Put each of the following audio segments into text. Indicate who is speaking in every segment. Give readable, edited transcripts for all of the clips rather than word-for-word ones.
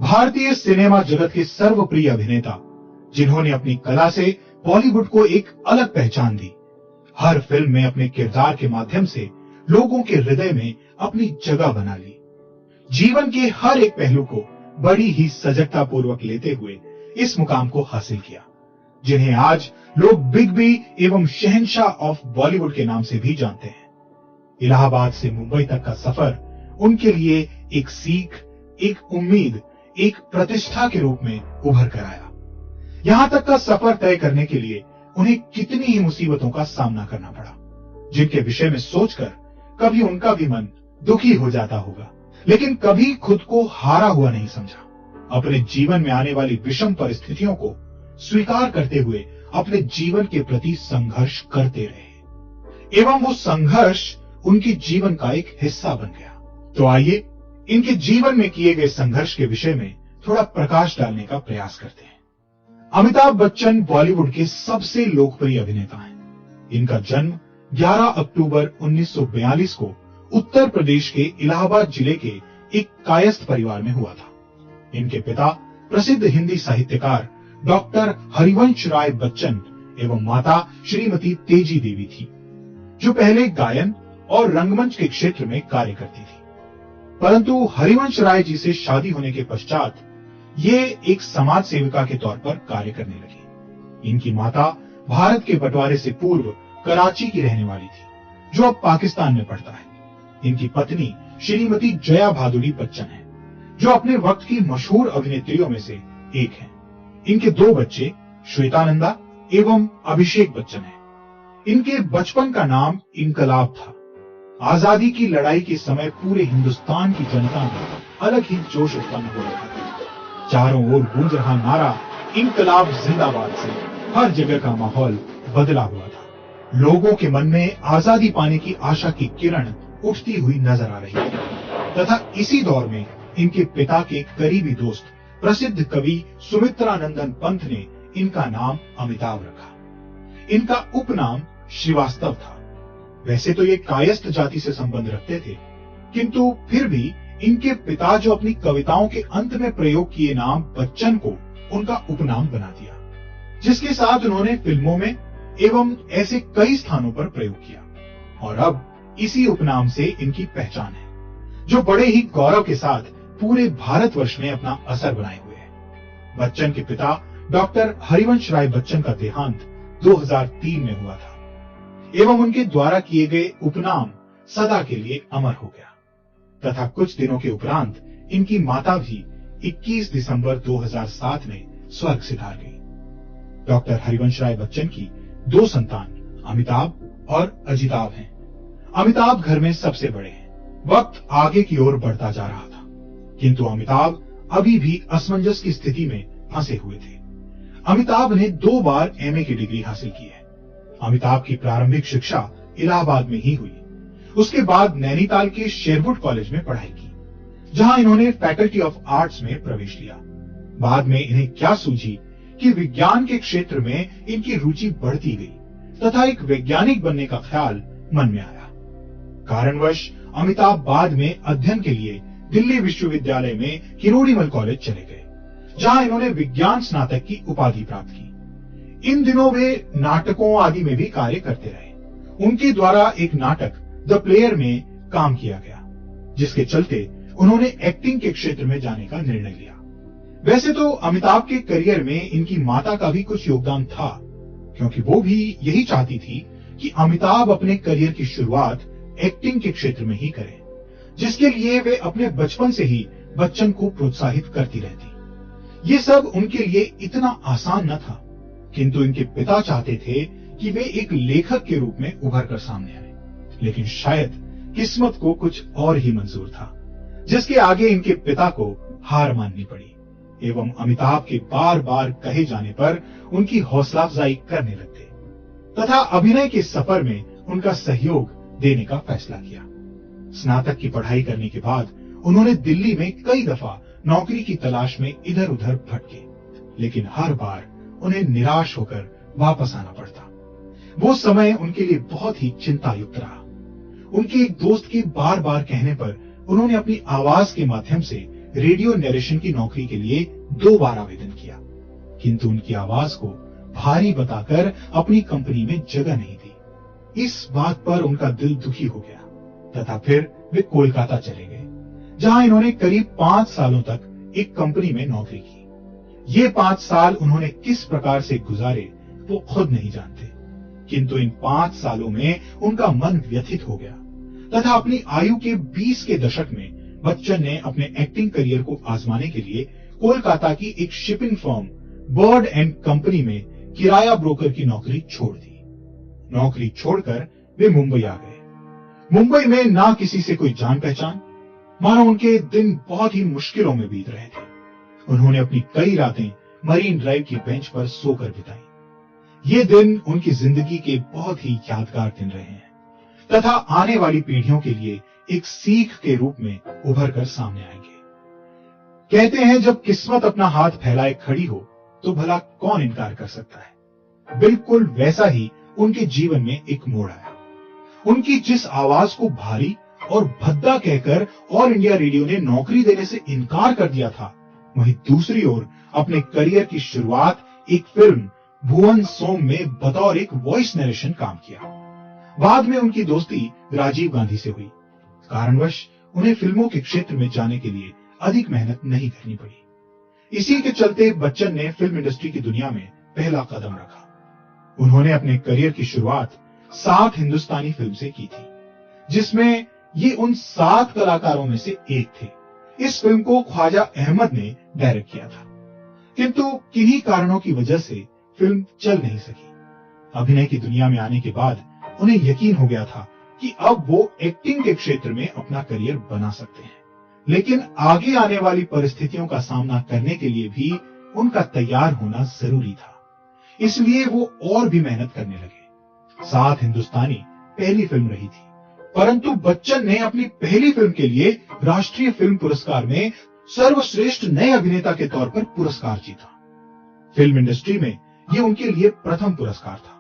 Speaker 1: भारतीय सिनेमा जगत के सर्वप्रिय अभिनेता, जिन्होंने अपनी कला से बॉलीवुड को एक अलग पहचान दी, हर फिल्म में अपने किरदार के माध्यम से लोगों के हृदय में अपनी जगह बना ली। जीवन के हर एक पहलू को बड़ी ही सजगता पूर्वक लेते हुए इस मुकाम को हासिल किया, जिन्हें आज लोग बिग बी एवं शहंशाह ऑफ बॉलीवुड के नाम से भी जानते हैं। इलाहाबाद से मुंबई तक का सफर उनके लिए एक सीख, एक उम्मीद, एक प्रतिष्ठा के रूप में उभर कर आया। यहां तक का सफर तय करने के लिए उन्हें कितनी ही मुसीबतों का सामना करना पड़ा, जिनके विषय में सोचकर कभी उनका भी मन दुखी हो जाता होगा, लेकिन कभी खुद को हारा हुआ नहीं समझा। अपने जीवन में आने वाली विषम परिस्थितियों को स्वीकार करते हुए अपने जीवन के प्रति संघर्ष करते रहे एवं वो संघर्ष उनके जीवन का एक हिस्सा बन गया। तो आइए इनके जीवन में किए गए संघर्ष के विषय में थोड़ा प्रकाश डालने का प्रयास करते हैं। अमिताभ बच्चन बॉलीवुड के सबसे लोकप्रिय अभिनेता हैं। इनका जन्म 11 अक्टूबर 1942 को उत्तर प्रदेश के इलाहाबाद जिले के एक कायस्थ परिवार में हुआ था। इनके पिता प्रसिद्ध हिंदी साहित्यकार डॉक्टर हरिवंश राय बच्चन एवं माता श्रीमती तेजी देवी थी, जो पहले गायन और रंगमंच के क्षेत्र में कार्य करती थी। परंतु हरिवंश राय जी से शादी होने के पश्चात ये एक समाज सेविका के तौर पर कार्य करने लगी। इनकी माता भारत के बंटवारे से पूर्व कराची की रहने वाली थी, जो अब पाकिस्तान में पड़ता है। इनकी पत्नी श्रीमती जया भादुड़ी बच्चन है, जो अपने वक्त की मशहूर अभिनेत्रियों में से एक हैं। इनके 2 बच्चे श्वेतानंदा एवं अभिषेक बच्चन हैं। इनके बचपन का नाम इनकलाब था। आजादी की लड़ाई के समय पूरे हिंदुस्तान की जनता में अलग ही जोश उत्पन्न हो रहा था। चारों ओर गूंज रहा नारा इनकलाब जिंदाबाद से हर जगह का माहौल बदला हुआ था। लोगों के मन में आजादी पाने की आशा की किरण उठती हुई नजर आ रही थी तथा इसी दौर में इनके पिता के करीबी दोस्त प्रसिद्ध कवि सुमित्रानंदन पंत ने इनका नाम अमिताभ रखा। इनका उपनाम श्रीवास्तव था। वैसे तो ये कायस्थ जाति से संबंध रखते थे, किंतु फिर भी इनके पिता जो अपनी कविताओं के अंत में प्रयोग किए नाम बच्चन को उनका उपनाम बना दिया, जिसके साथ उन्होंने फिल्मों में एवं ऐसे कई स्थानों पर प्रयोग किया और अब इसी उपनाम से इनकी पहचान है, जो बड़े ही गौरव के साथ पूरे भारतवर्ष में अपना असर बनाए हुए है। बच्चन के पिता डॉक्टर हरिवंश राय बच्चन का देहांत 2003 में हुआ था एवं उनके द्वारा किए गए उपनाम सदा के लिए अमर हो गया तथा कुछ दिनों के उपरांत इनकी माता भी 21 दिसंबर 2007 में स्वर्ग सिधार गई। डॉक्टर हरिवंश राय बच्चन की 2 संतान अमिताभ और अजिताभ हैं। अमिताभ घर में सबसे बड़े हैं। वक्त आगे की ओर बढ़ता जा रहा था, किंतु अमिताभ अभी भी असमंजस की स्थिति में फंसे हुए थे। अमिताभ ने 2 बार एमए की डिग्री हासिल की है। अमिताभ की प्रारंभिक शिक्षा इलाहाबाद में ही हुई। उसके बाद नैनीताल के शेरवुड कॉलेज में पढ़ाई की, जहां इन्होंने फैकल्टी ऑफ आर्ट्स में प्रवेश लिया। बाद में इन्हें क्या सूझी कि विज्ञान के क्षेत्र में इनकी रुचि बढ़ती गई तथा एक वैज्ञानिक बनने का ख्याल मन में आया। कारणवश अमिताभ बाद में अध्ययन के लिए दिल्ली विश्वविद्यालय में किरोड़ीमल कॉलेज चले गए, जहां इन्होंने विज्ञान स्नातक की उपाधि प्राप्त की। इन दिनों वे नाटकों आदि में भी कार्य करते रहे। उनके द्वारा एक नाटक द प्लेयर में काम किया गया, जिसके चलते उन्होंने एक्टिंग के क्षेत्र में जाने का निर्णय लिया। वैसे तो अमिताभ के करियर में इनकी माता का भी कुछ योगदान था, क्योंकि वो भी यही चाहती थी कि अमिताभ अपने करियर की शुरुआत एक्टिंग के क्षेत्र में ही करें, जिसके लिए वे अपने बचपन से ही बच्चन को प्रोत्साहित करती रहती। ये सब उनके लिए इतना आसान न था, किंतु इनके पिता चाहते थे कि वे एक लेखक के रूप में उभर कर सामने आए, लेकिन शायद किस्मत को कुछ और ही मंजूर था, जिसके आगे इनके पिता को हार माननी पड़ी एवं अमिताभ के बार बार कहे जाने पर उनकी हौसला अफजाई करने लगते तथा अभिनय के सफर में उनका सहयोग देने का फैसला किया। स्नातक की पढ़ाई करने के बाद उन्होंने दिल्ली में कई दफा नौकरी की तलाश में इधर उधर भटके, लेकिन हर बार उन्हें निराश होकर वापस आना पड़ता। वो समय उनके लिए बहुत ही चिंतायुक्त रहा। उनके एक दोस्त के बार बार कहने पर उन्होंने अपनी आवाज के माध्यम से रेडियो नरेशन की नौकरी के लिए 2 बार आवेदन किया, किंतु उनकी आवाज को भारी बताकर अपनी कंपनी में जगह नहीं दी। इस बात पर उनका दिल दुखी हो गया तथा फिर वे कोलकाता चले गए, जहां इन्होंने करीब 5 सालों तक एक कंपनी में नौकरी की। ये 5 साल उन्होंने किस प्रकार से गुजारे वो खुद नहीं जानते, किंतु इन 5 सालों में उनका मन व्यथित हो गया तथा अपनी आयु के 20 के दशक में बच्चन ने अपने एक्टिंग करियर को आजमाने के लिए कोलकाता की एक shipping firm bird and company में किराया ब्रोकर की नौकरी छोड़ दी। नौकरी छोड़कर वे मुंबई आ गए। मुंबई में ना किसी से कोई जान पहचान, मानो उनके दिन बहुत ही मुश्किलों में बीत रहे थे। उन्होंने अपनी कई रातें मरीन ड्राइव की बेंच पर सोकर बिताई। ये दिन उनकी जिंदगी के बहुत ही यादगार दिन रहे हैं तथा आने वाली पीढ़ियों के लिए एक सीख के रूप में उभर कर सामने आएंगे। कहते हैं जब किस्मत अपना हाथ फैलाए खड़ी हो तो भला कौन इनकार कर सकता है। बिल्कुल वैसा ही उनके जीवन में एक मोड़ आया। उनकी जिस आवाज को भारी और भद्दा कहकर ऑल इंडिया रेडियो ने नौकरी देने से इनकार कर दिया था, वहीं दूसरी ओर अपने करियर की शुरुआत एक फिल्म भुवन सोम में बतौर एक वॉइस नरेशन काम किया। बाद में उनकी दोस्ती राजीव गांधी से हुई। कारणवश उन्हें फिल्मों के क्षेत्र में जाने के लिए अधिक मेहनत नहीं करनी पड़ी। इसी के चलते बच्चन ने फिल्म इंडस्ट्री की दुनिया में पहला कदम रखा। उन्होंने अपने करियर की शुरुआत 7 हिंदुस्तानी फिल्म से की थी, जिसमें ये उन 7 कलाकारों में से एक थे। इस फिल्म को ख्वाजा अहमद ने डायरेक्ट किया था, किंतु किन्हीं कारणों की वजह से फिल्म चल नहीं सकी। अभिनय की दुनिया में आने के बाद उन्हें यकीन हो गया था कि अब वो एक्टिंग के क्षेत्र में अपना करियर बना सकते हैं, लेकिन आगे आने वाली परिस्थितियों का सामना करने के लिए भी उनका तैयार होना जरूरी था। इसलिए वो और भी मेहनत करने लगे। 7 हिंदुस्तानी पहली फिल्म रही थी, परंतु बच्चन ने अपनी पहली फिल्म के लिए राष्ट्रीय फिल्म पुरस्कार में सर्वश्रेष्ठ नए अभिनेता के तौर पर पुरस्कार जीता। फिल्म इंडस्ट्री में यह उनके लिए प्रथम पुरस्कार था,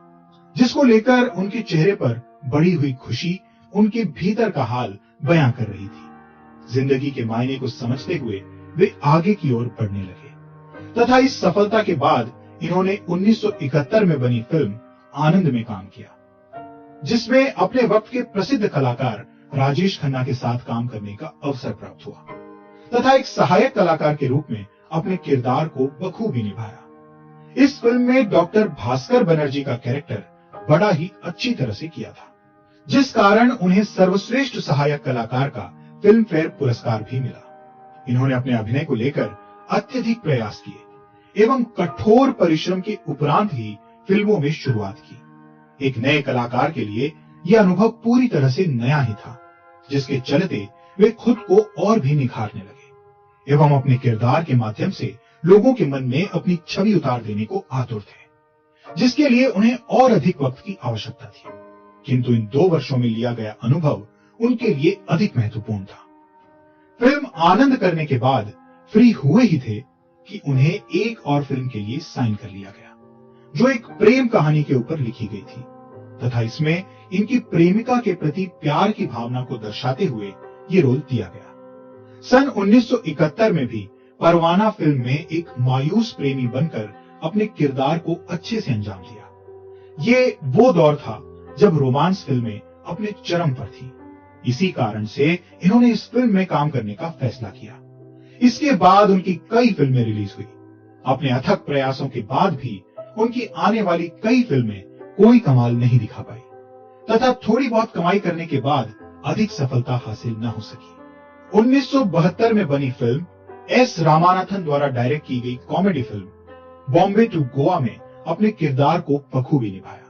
Speaker 1: जिसको लेकर उनके चेहरे पर बढ़ी हुई खुशी उनके भीतर का हाल बयां कर रही थी। जिंदगी के मायने को समझते हुए वे आगे की ओर बढ़ने लगे तथा इस सफलता के बाद इन्होंने 1971 में बनी फिल्म आनंद में काम किया, जिसमें अपने वक्त के प्रसिद्ध कलाकार राजेश खन्ना के साथ काम करने का अवसर प्राप्त हुआ तथा एक सहायक कलाकार के रूप में अपने किरदार को बखूबी निभाया। इस फिल्म में डॉक्टर भास्कर बनर्जी का कैरेक्टर बड़ा ही अच्छी तरह से किया था, जिस कारण उन्हें सर्वश्रेष्ठ सहायक कलाकार का फिल्म फेयर पुरस्कार भी मिला। इन्होंने अपने अभिनय को लेकर अत्यधिक प्रयास किए एवं कठोर परिश्रम के उपरांत ही फिल्मों में शुरुआत की। एक नए कलाकार के लिए यह अनुभव पूरी तरह से नया ही था, जिसके चलते वे खुद को और भी निखारने लगे एवं अपने किरदार के माध्यम से लोगों के मन में अपनी छवि उतार देने को आतुर थे, जिसके लिए उन्हें और अधिक वक्त की आवश्यकता थी। किंतु इन 2 वर्षों में लिया गया अनुभव उनके लिए अधिक महत्वपूर्ण था। फिल्म आनंद करने के बाद फ्री हुए ही थे कि उन्हें एक और फिल्म के लिए साइन कर लिया गया, जो एक प्रेम कहानी के ऊपर लिखी गई थी तथा इसमें इनकी प्रेमिका के प्रति प्यार की भावना को दर्शाते हुए ये रोल दिया गया। सन 1971 में भी परवाना फिल्म में एक मायूस प्रेमी बनकर अपने किरदार को अच्छे से अंजाम दिया। ये वो दौर था जब रोमांस फिल्में अपने चरम पर थी। इसी कारण से इन्होंने इस फिल्म में काम करने का फैसला किया। इसके बाद उनकी कई फिल्में रिलीज हुई। अपने अथक प्रयासों के बाद भी उनकी आने वाली कई फिल्में कोई कमाल नहीं दिखा पाई तथा थोड़ी बहुत कमाई करने के बाद अधिक सफलता हासिल न हो सकी। 1972 में बनी फिल्म एस रामानाथन द्वारा डायरेक्ट की गई comedy film Bombay to Goa में अपने किरदार को बखूबी निभाया।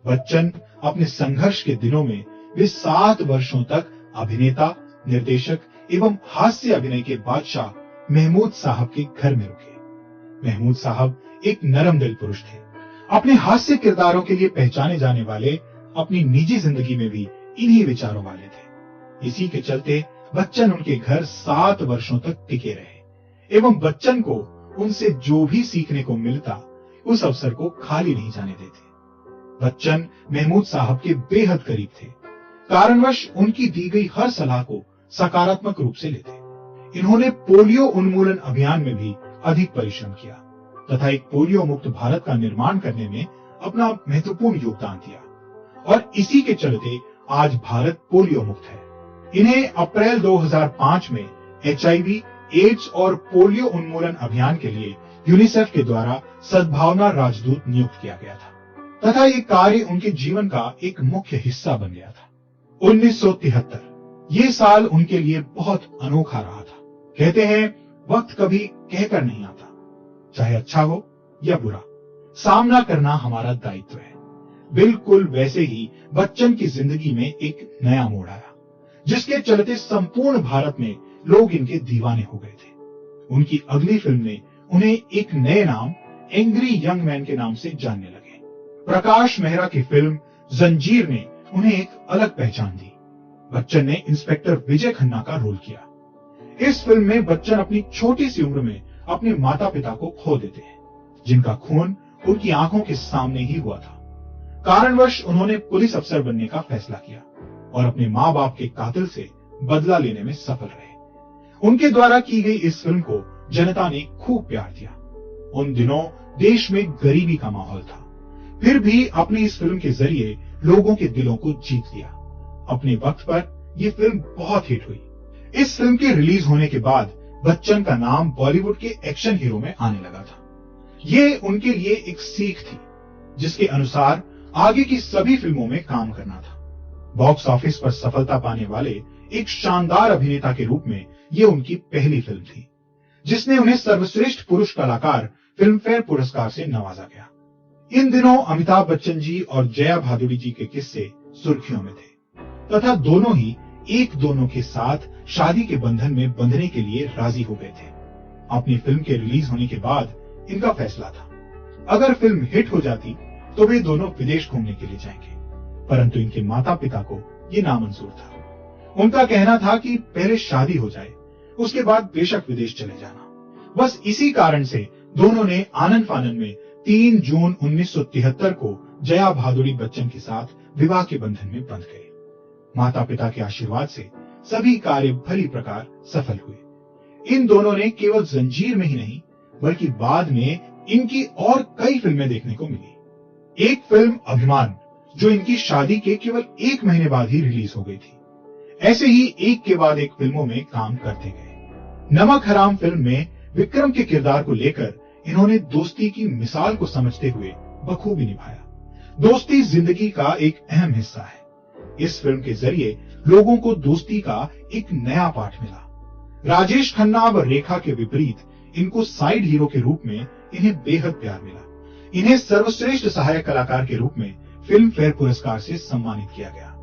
Speaker 1: बच्चन अपने संघर्ष के दिनों में वे 7 वर्षों तक अभिनेता, निर्देशक एवं हास्य अभिनय के बादशाह महमूद साहब के घर में रुके। महमूद साहब एक नरम दिल पुरुष थे। अपने हास्य किरदारों के लिए पहचाने जाने वाले अपनी निजी जिंदगी में भी इन्हीं विचारों वाले थे। इसी के चलते बच्चन उनके घर 7 वर्षों तक टिके रहे एवं बच्चन को उनसे जो भी सीखने को मिलता उस अवसर को खाली नहीं जाने देते। बच्चन महमूद साहब के बेहद करीब थे, कारणवश उनकी दी गई हर सलाह को सकारात्मक रूप से लेते इन्होंने पोलियो उन्मूलन अभियान में भी अधिक परिश्रम किया तथा एक पोलियो मुक्त भारत का निर्माण करने में अपना महत्वपूर्ण योगदान दिया और इसी के चलते आज भारत पोलियो मुक्त है। इन्हें अप्रैल 2005 में HIV, एड्स और पोलियो उन्मूलन अभियान के लिए यूनिसेफ के द्वारा सद्भावना राजदूत नियुक्त किया गया था तथा ये कार्य उनके जीवन का एक मुख्य हिस्सा बन गया था। 1973 ये साल उनके लिए बहुत अनोखा रहा था। कहते हैं वक्त कभी कहकर नहीं आता, चाहे अच्छा हो या बुरा, सामना करना हमारा दायित्व है। बिल्कुल वैसे ही बच्चन की जिंदगी में एक नया मोड़ आया जिसके चलते संपूर्ण भारत में लोग इनके दीवाने हो गए थे। उनकी अगली फिल्म ने उन्हें एक नए नाम एंग्री यंग मैन के नाम से जानने लगे। प्रकाश मेहरा की फिल्म जंजीर ने उन्हें एक अलग पहचान दी। बच्चन ने इंस्पेक्टर विजय खन्ना का रोल किया। इस फिल्म में बच्चन अपनी छोटी सी उम्र में अपने माता पिता को खो देते हैं जिनका खून उनकी आंखों के सामने ही हुआ था। कारणवश उन्होंने पुलिस अफसर बनने का फैसला किया और अपने माँ बाप के कातिल से बदला लेने में सफल रहे। उनके द्वारा की गई इस फिल्म को जनता ने खूब प्यार दिया। उन दिनों देश में गरीबी का माहौल था, फिर भी अपनी इस फिल्म के जरिए लोगों के दिलों को जीत लिया। अपने वक्त पर यह फिल्म बहुत हिट हुई। इस फिल्म के रिलीज होने के बाद बच्चन का नाम बॉलीवुड के एक्शन हीरो में आने लगा था। ये उनके लिए एक सीख थी जिसके अनुसार आगे की सभी फिल्मों में काम करना था। बॉक्स ऑफिस पर सफलता पाने वाले एक शानदार अभिनेता के रूप में यह उनकी पहली फिल्म थी जिसने उन्हें सर्वश्रेष्ठ पुरुष कलाकार फिल्म फेयर पुरस्कार से नवाजा गया। इन दिनों अमिताभ बच्चन जी और जया भादुड़ी जी के किस्से सुर्खियों में थे तथा दोनों ही एक दोनों के साथ शादी के बंधन में बंधने के लिए राजी हो गए थे। अपनी फिल्म के रिलीज होने के बाद इनका फैसला था अगर फिल्म हिट हो जाती तो वे दोनों विदेश घूमने के लिए जाएंगे, परंतु इनके माता पिता को ये नामंजूर था। उनका कहना था कि पहले शादी हो जाए, उसके बाद बेशक विदेश चले जाना। बस इसी कारण से दोनों ने आनंद फानन में 3 जून 1973 को जया भादुड़ी बच्चन के साथ विवाह के बंधन में बंध गए। माता पिता के आशीर्वाद से सभी कार्य भली प्रकार सफल हुए। इन दोनों ने केवल जंजीर में ही नहीं बल्कि बाद में इनकी और कई फिल्में देखने को मिली। एक फिल्म अभिमान जो इनकी शादी के केवल 1 महीने बाद ही रिलीज हो गई थी। ऐसे ही एक के बाद एक फिल्मों में काम करते गए। नमक हराम फिल्म में विक्रम के किरदार को लेकर इन्होंने दोस्ती की मिसाल को समझते हुए बखूबी निभाया। दोस्ती जिंदगी का एक अहम हिस्सा है। इस फिल्म के जरिए लोगों को दोस्ती का एक नया पाठ मिला। राजेश खन्ना व रेखा के विपरीत इनको साइड हीरो के रूप में इन्हें बेहद प्यार मिला। इन्हें सर्वश्रेष्ठ सहायक कलाकार के रूप में फिल्म फेयर पुरस्कार से सम्मानित किया गया,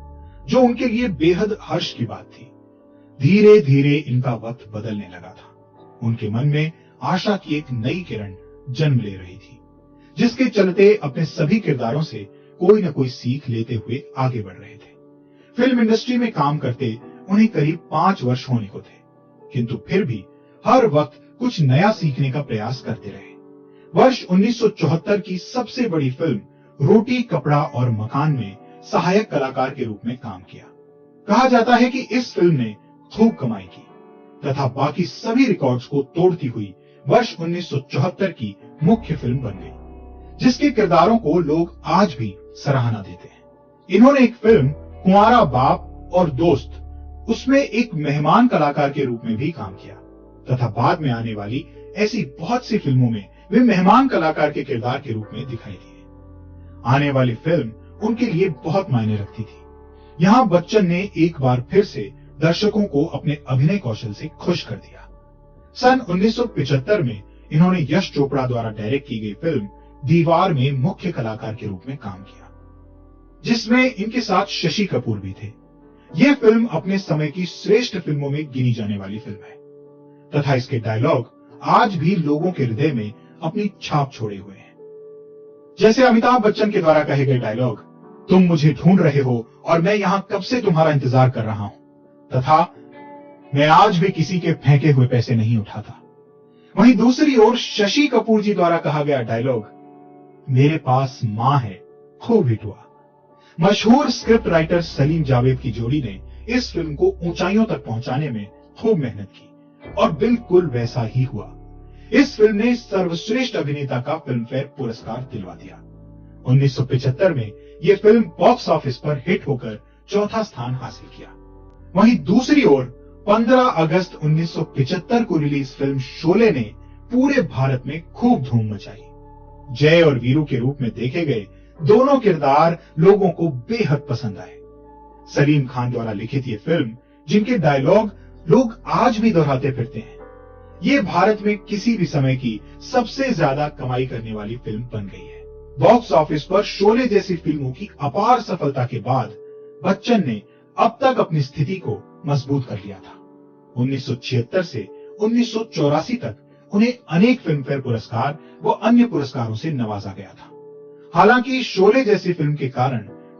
Speaker 1: जो उनके लिए बेहद हर्ष की बात थी। धीरे धीरे इनका वक्त बदलने लगा था। उनके मन में आशा की एक नई किरण जन्म ले रही थी, जिसके चलते अपने सभी किरदारों से कोई न कोई सीख लेते हुए आगे बढ़ रहे थे। फिल्म इंडस्ट्री में काम करते उन्हें करीब 5 वर्ष होने को थे, किंतु फिर भी हर वक्त कुछ नया सीखने का प्रयास करते रहे। वर्ष 1974 की सबसे बड़ी फिल्म रोटी कपड़ा और मकान में सहायक कलाकार के रूप में काम किया। कहा जाता है कि इस फिल्म ने खूब कमाई की तथा बाकी सभी रिकॉर्ड्स को तोड़ती हुई वर्ष 1974 की मुख्य फिल्म बन गई, जिसके किरदारों को लोग आज भी सराहना देते हैं। इन्होंने एक फिल्म कुंवारा बाप और दोस्त, उसमें एक मेहमान कलाकार के रूप में भी काम किया तथा बाद में आने वाली ऐसी बहुत सी फिल्मों में वे मेहमान कलाकार के किरदार के रूप में दिखाई दिए। आने वाली फिल्म उनके लिए बहुत मायने रखती थी। यहां बच्चन ने एक बार फिर से दर्शकों को अपने अभिनय कौशल से खुश कर दिया। सन 1975 में इन्होंने यश चोपड़ा द्वारा डायरेक्ट की गई फिल्म दीवार में मुख्य कलाकार के रूप में काम किया, जिसमें इनके साथ शशि कपूर भी थे। यह फिल्म अपने समय की श्रेष्ठ फिल्मों में गिनी जाने वाली फिल्म है तथा इसके डायलॉग आज भी लोगों के हृदय में अपनी छाप छोड़े हुए हैं। जैसे अमिताभ बच्चन के द्वारा कहे गए डायलॉग, तुम मुझे ढूंढ रहे हो और मैं यहां कब से तुम्हारा इंतजार कर रहा हूं, तथा मैं आज भी किसी के फेंके हुए पैसे नहीं उठाता। वहीं दूसरी ओर शशि कपूर जी द्वारा कहा गया डायलॉग, मेरे पास मां है, खूब हिट हुआ। मशहूर स्क्रिप्ट राइटर सलीम जावेद की जोड़ी ने इस फिल्म को ऊंचाइयों तक पहुंचाने में खूब मेहनत की और बिल्कुल वैसा ही हुआ। इस फिल्म ने सर्वश्रेष्ठ अभिनेता का फिल्मफेयर पुरस्कार दिलवा दिया। 1975 में यह फिल्म बॉक्स ऑफिस पर हिट होकर चौथा स्थान हासिल किया। वहीं दूसरी ओर 15 अगस्त 1975 को रिलीज फिल्म शोले ने पूरे भारत में खूब धूम मचाई। जय और वीरू के रूप में देखे गए दोनों किरदार लोगों को बेहद पसंद आए। सलीम खान द्वारा लिखित ये फिल्म, जिनके डायलॉग लोग आज भी दोहराते फिरते हैं, ये भारत में किसी भी समय की सबसे ज्यादा कमाई करने वाली फिल्म बन गई है। बॉक्स ऑफिस पर शोले जैसी फिल्मों की अपार सफलता के बाद बच्चन ने अब तक अपनी स्थिति को मजबूत कर लिया था। 1976 से 1984 तक उन्हें अनेक फिल्मफेयर पुरस्कार व अन्य पुरस्कारों से नवाजा गया था। हालांकि शोले जैसी फिल्म के कारण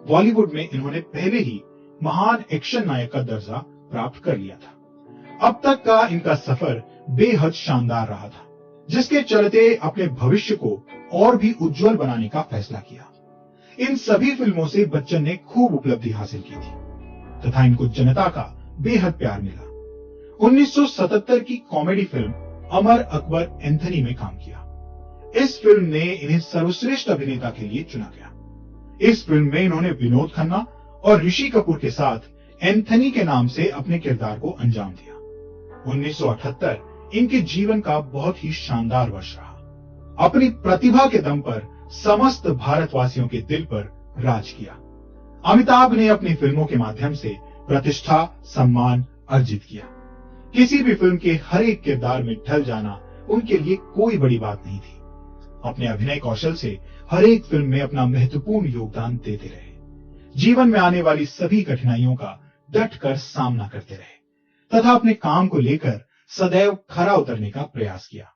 Speaker 1: बॉलीवुड में इन्होंने पहले ही महान एक्शन नायक का दर्जा प्राप्त कर लिया था। अब तक का इनका सफर बेहद शानदार रहा था, जिसके चलते अपने भविष्य को और भी उज्जवल बनाने का फैसला किया। इन सभी फिल्मों से बच्चन ने खूब उपलब्धि हासिल की थी तथा इनको जनता का बेहद प्यार मिला। 1977 की comedy film Amar Akbar Anthony में काम किया। इस फिल्म ने इन्हें सर्वश्रेष्ठ अभिनेता के लिए चुना गया। इस फिल्म में इन्होंने विनोद खन्ना और ऋषि कपूर के साथ एंथनी के नाम से अपने किरदार को अंजाम दिया। 1978 इनके जीवन का बहुत ही शानदार वर्ष रहा। अपनी प्रतिभा के दम पर समस्त भारतवासियों के दिल पर राज किया। अमिताभ ने अपनी फिल्मों के माध्यम से प्रतिष्ठा, सम्मान अर्जित किया। किसी भी फिल्म के हर एक किरदार में ढल जाना उनके लिए कोई बड़ी बात नहीं थी। अपने अभिनय कौशल से हर एक फिल्म में अपना महत्वपूर्ण योगदान देते रहे। जीवन में आने वाली सभी कठिनाइयों का डटकर सामना करते रहे तथा अपने काम को लेकर सदैव खरा उतरने का प्रयास किया।